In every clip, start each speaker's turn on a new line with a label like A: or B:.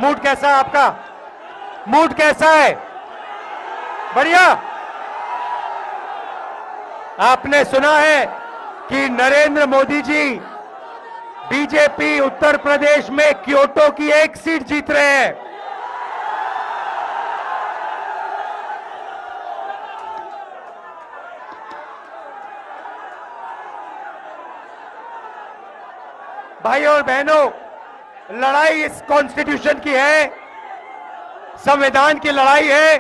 A: Mood कैसा है आपका? मूड कैसा है? बढ़िया। आपने सुना है कि नरेंद्र मोदी जी बीजेपी उत्तर प्रदेश में क्योटो की 1 सीट जीत रहे हैं। भाइयों और बहनों, लड़ाई इस कॉन्स्टिट्यूशन की है, संविधान की लड़ाई है।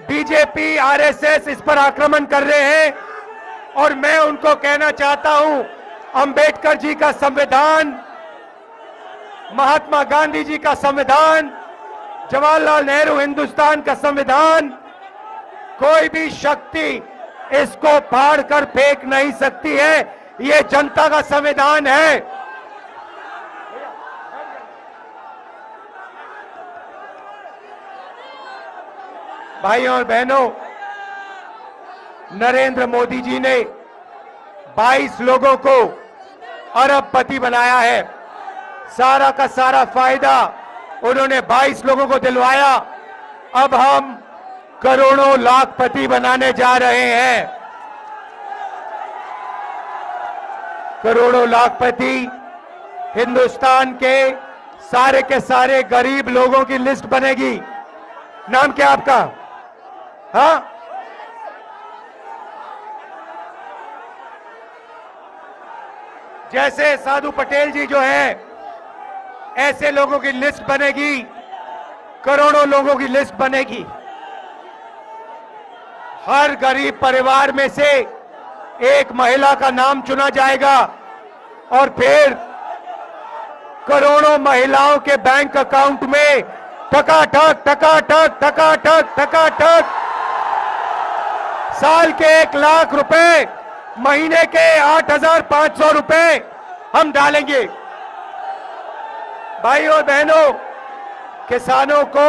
A: बीजेपी आरएसएस इस पर आक्रमण कर रहे हैं और मैं उनको कहना चाहता हूं, अंबेडकर जी का संविधान, महात्मा गांधी जी का संविधान, जवाहरलाल नेहरू हिंदुस्तान का संविधान, कोई भी शक्ति इसको फाड़ कर फेंक नहीं सकती है। ये जनता का संविधान है। भाइयों और बहनों, नरेंद्र मोदी जी ने 22 लोगों को अरबपति बनाया है। सारा का सारा फायदा उन्होंने 22 लोगों को दिलवाया। अब हम करोड़ों लाखपति बनाने जा रहे हैं। करोड़ों लाखपति हिंदुस्तान के सारे गरीब लोगों की लिस्ट बनेगी। नाम क्या आपका? हाँ, जैसे साधु पटेल जी जो हैं, ऐसे लोगों की लिस्ट बनेगी, करोड़ों लोगों की लिस्ट बनेगी। हर गरीब परिवार में से एक महिला का नाम चुना जाएगा और फिर करोड़ों महिलाओं के बैंक अकाउंट में ठकाठक ठकाठक ठकाठक ठकाठक साल के 1 लाख रुपए, महीने के 8,500 रुपए हम डालेंगे। भाइयों और बहनों, किसानों को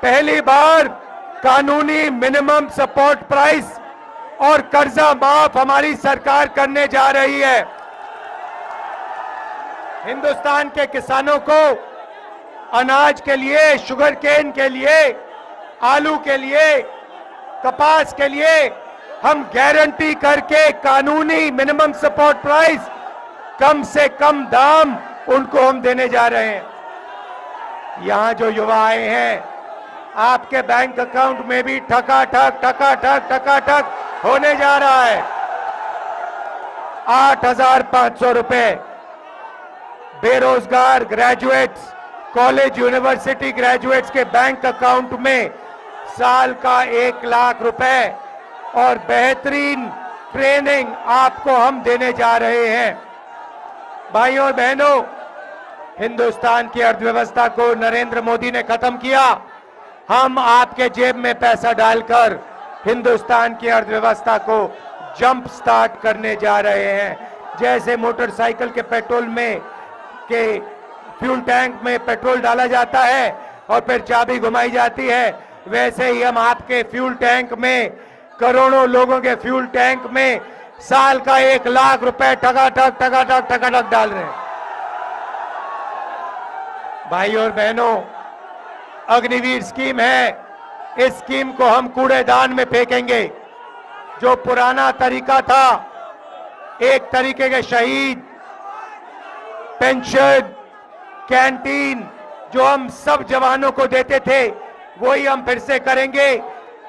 A: पहली बार कानूनी मिनिमम सपोर्ट प्राइस और कर्जा माफ हमारी सरकार करने जा रही है। हिंदुस्तान के किसानों को अनाज के लिए, शुगर केन के लिए, आलू के लिए, कपास के लिए हम गारंटी करके कानूनी मिनिमम सपोर्ट प्राइस, कम से कम दाम उनको हम देने जा रहे हैं। यहां जो युवा आए हैं, आपके बैंक अकाउंट में भी ठकाठक ठकाठक ठकाठक होने जा रहा है। 8,500 रुपए बेरोजगार ग्रेजुएट्स, कॉलेज यूनिवर्सिटी ग्रेजुएट्स के बैंक अकाउंट में साल का 1 लाख रुपए और बेहतरीन ट्रेनिंग आपको हम देने जा रहे हैं। भाइयों और बहनों, हिंदुस्तान की अर्थव्यवस्था को नरेंद्र मोदी ने खत्म किया। हम आपके जेब में पैसा डालकर हिंदुस्तान की अर्थव्यवस्था को जंप स्टार्ट करने जा रहे हैं। जैसे मोटरसाइकिल के पेट्रोल में के फ्यूल टैंक में पेट्रोल डाला जाता है और फिर चाबी घुमाई जाती है, वैसे ही हम आपके फ्यूल टैंक में, करोड़ों लोगों के फ्यूल टैंक में साल का 1 लाख रुपए ठगाठक ठगाठक ठगाठक डाल रहे हैं। भाइयों और बहनों, अग्निवीर स्कीम है, इस स्कीम को हम कूड़ेदान में फेंकेंगे। जो पुराना तरीका था, एक तरीके के शहीद, पेंशन, कैंटीन जो हम सब जवानों को देते थे, वही हम फिर से करेंगे।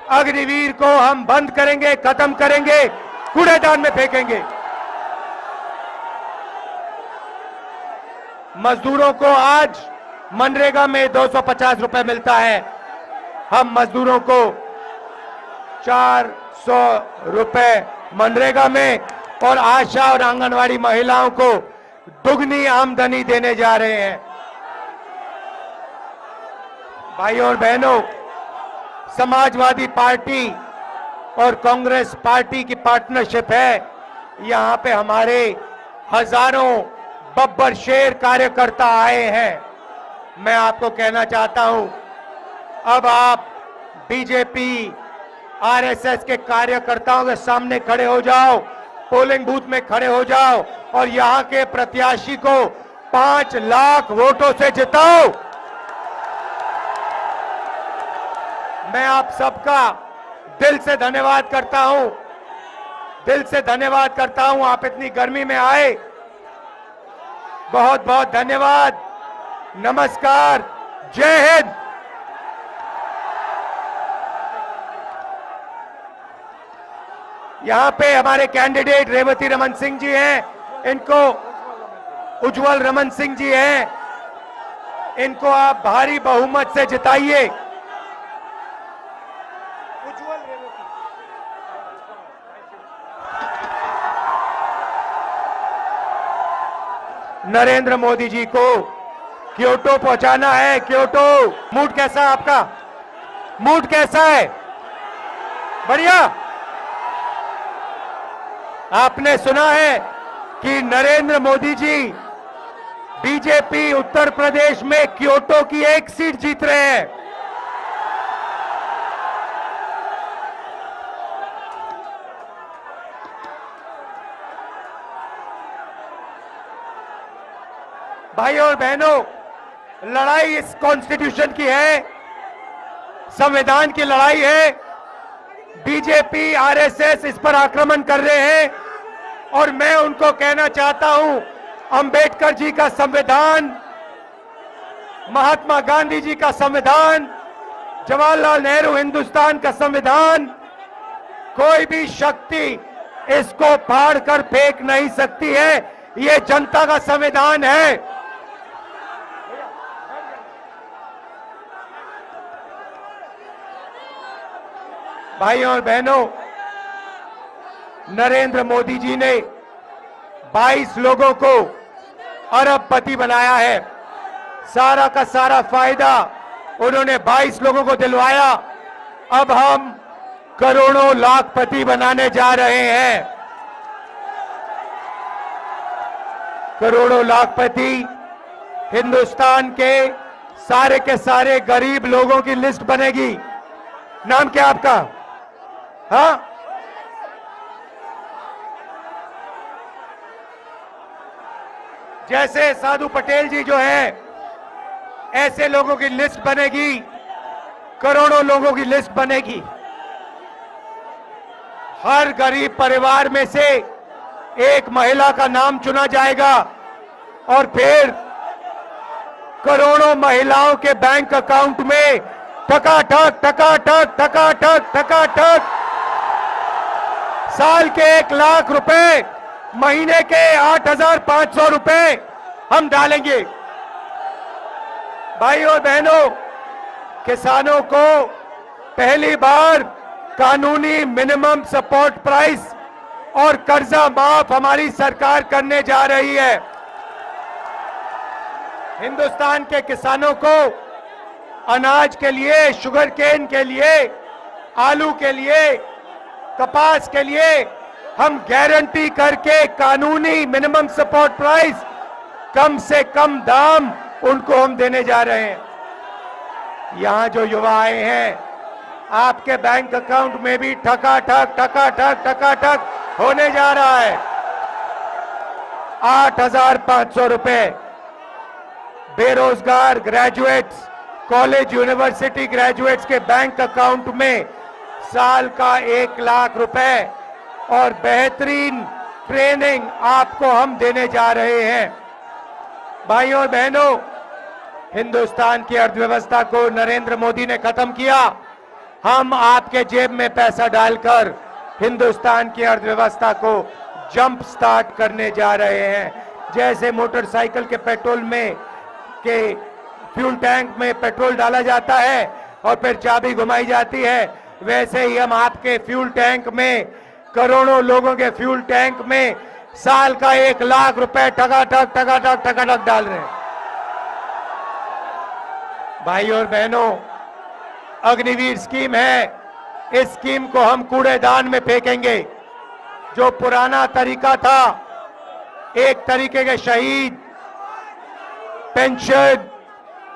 A: अग्निवीर को हम बंद करेंगे, खत्म करेंगे, कूड़ेदान में फेंकेंगे। मजदूरों को आज मनरेगा में 250 रुपए मिलता है। हम मजदूरों को 400 रुपए मनरेगा में और आशा और आंगनवाड़ी महिलाओं को दुगनी आमदनी देने जा रहे हैं। भाइयों और बहनों, समाजवादी पार्टी और कांग्रेस पार्टी की पार्टनरशिप है। यहां पे हमारे हजारों बब्बर शेर कार्यकर्ता आए हैं। मैं आपको कहना चाहता हूं, अब आप बीजेपी आरएसएस के कार्यकर्ताओं के सामने खड़े हो जाओ, पोलिंग बूथ में खड़े हो जाओ और यहां के प्रत्याशी को 5 लाख वोटों से जिताओ। मैं आप सबका दिल से धन्यवाद करता हूं, दिल से धन्यवाद करता हूं। आप इतनी गर्मी में आए, बहुत बहुत धन्यवाद। नमस्कार, जय हिंद। यहां पे हमारे कैंडिडेट रेवती रमन सिंह जी हैं, इनको उज्जवल रमन सिंह जी हैं, इनको आप भारी बहुमत से जिताइए। नरेंद्र मोदी जी को क्योटो पहुंचाना है, क्योटो। मूड कैसा है आपका? मूड कैसा है? बढ़िया। आपने सुना है कि नरेंद्र मोदी जी बीजेपी उत्तर प्रदेश में क्योटो की एक सीट जीत रहे हैं। भाइयों और बहनों, लड़ाई इस कॉन्स्टिट्यूशन की है, संविधान की लड़ाई है। बीजेपी आरएसएस इस पर आक्रमण कर रहे हैं और मैं उनको कहना चाहता हूं, अंबेडकर जी का संविधान, महात्मा गांधी जी का संविधान, जवाहरलाल नेहरू हिंदुस्तान का संविधान, कोई भी शक्ति इसको फाड़ कर फेंक नहीं सकती है। ये जनता का संविधान है। भाइयों और बहनों, नरेंद्र मोदी जी ने 22 लोगों को अरबपति बनाया है। सारा का सारा फायदा उन्होंने 22 लोगों को दिलवाया। अब हम करोड़ों लाखपति बनाने जा रहे हैं। करोड़ों लाखपति हिंदुस्तान के सारे गरीब लोगों की लिस्ट बनेगी। नाम क्या आपका? हाँ, जैसे साधु पटेल जी जो हैं, ऐसे लोगों की लिस्ट बनेगी, करोड़ों लोगों की लिस्ट बनेगी। हर गरीब परिवार में से एक महिला का नाम चुना जाएगा और फिर करोड़ों महिलाओं के बैंक अकाउंट में टकाटक टकाटक टकाटक टकाटक साल के 1 लाख रुपए, महीने के 8,500 रुपए हम डालेंगे। भाइयों और बहनों, किसानों को पहली बार कानूनी मिनिमम सपोर्ट प्राइस और कर्जा माफ हमारी सरकार करने जा रही है। हिंदुस्तान के किसानों को अनाज के लिए, शुगर केन के लिए, आलू के लिए, कपास के लिए हम गारंटी करके कानूनी मिनिमम सपोर्ट प्राइस, कम से कम दाम उनको हम देने जा रहे हैं। यहां जो युवा आए हैं, आपके बैंक अकाउंट में भी ठकाठक ठकाठक ठकाठक होने जा रहा है। 8,500 रुपए बेरोजगार ग्रेजुएट्स, कॉलेज यूनिवर्सिटी ग्रेजुएट्स के बैंक अकाउंट में साल का 1 लाख रुपए और बेहतरीन ट्रेनिंग आपको हम देने जा रहे हैं। भाइयों और बहनों, हिंदुस्तान की अर्थव्यवस्था को नरेंद्र मोदी ने खत्म किया। हम आपके जेब में पैसा डालकर हिंदुस्तान की अर्थव्यवस्था को जंप स्टार्ट करने जा रहे हैं। जैसे मोटरसाइकिल के पेट्रोल में के फ्यूल टैंक में पेट्रोल डाला जाता है और फिर चाबी घुमाई जाती है, वैसे ही हम आपके फ्यूल टैंक में, करोड़ों लोगों के फ्यूल टैंक में साल का 1 लाख रुपए टकाटक टकाटक टकाटक डाल रहे हैं। भाइयों और बहनों, अग्निवीर स्कीम है, इस स्कीम को हम कूड़ेदान में फेंकेंगे। जो पुराना तरीका था, एक तरीके के शहीद, पेंशन,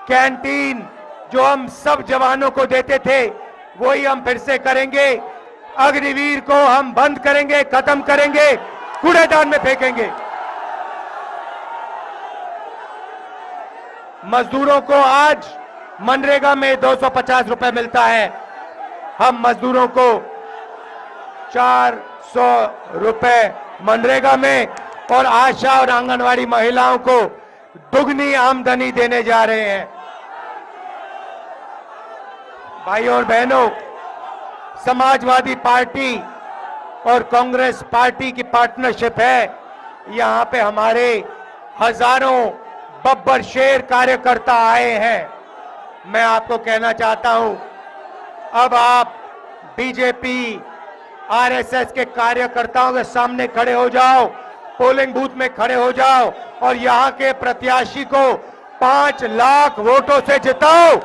A: कैंटीन जो हम सब जवानों को देते थे, वही हम फिर से करेंगे। अग्निवीर को हम बंद करेंगे, खत्म करेंगे, कूड़ेदान में फेंकेंगे। मजदूरों को आज मनरेगा में 250 रुपए मिलता है, हम मजदूरों को 400 रुपए मनरेगा में और आशा और आंगनवाड़ी महिलाओं को दुगनी आमदनी देने जा रहे हैं। भाइयों और बहनों, समाजवादी पार्टी और कांग्रेस पार्टी की पार्टनरशिप है। यहां पे हमारे हजारों बब्बर शेर कार्यकर्ता आए हैं। मैं आपको कहना चाहता हूं, अब आप बीजेपी आरएसएस के कार्यकर्ताओं के सामने खड़े हो जाओ, पोलिंग बूथ में खड़े हो जाओ और यहां के प्रत्याशी को 5 लाख वोटों से जिताओ।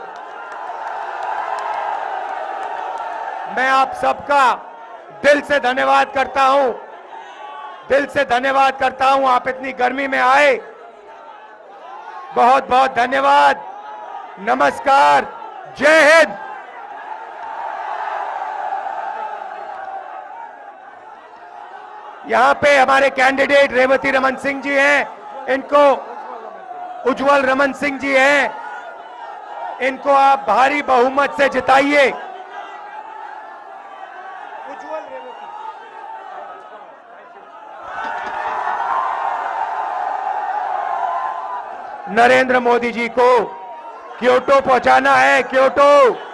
A: मैं आप सबका दिल से धन्यवाद करता हूं, दिल से धन्यवाद करता हूं। आप इतनी गर्मी में आए, बहुत बहुत धन्यवाद। नमस्कार, जय हिंद। यहां पे हमारे कैंडिडेट रेवती रमन सिंह जी हैं, इनको उज्जवल रमन सिंह जी हैं, इनको आप भारी बहुमत से जिताइए। नरेंद्र मोदी जी को क्योटो पहुंचाना है, क्योटो।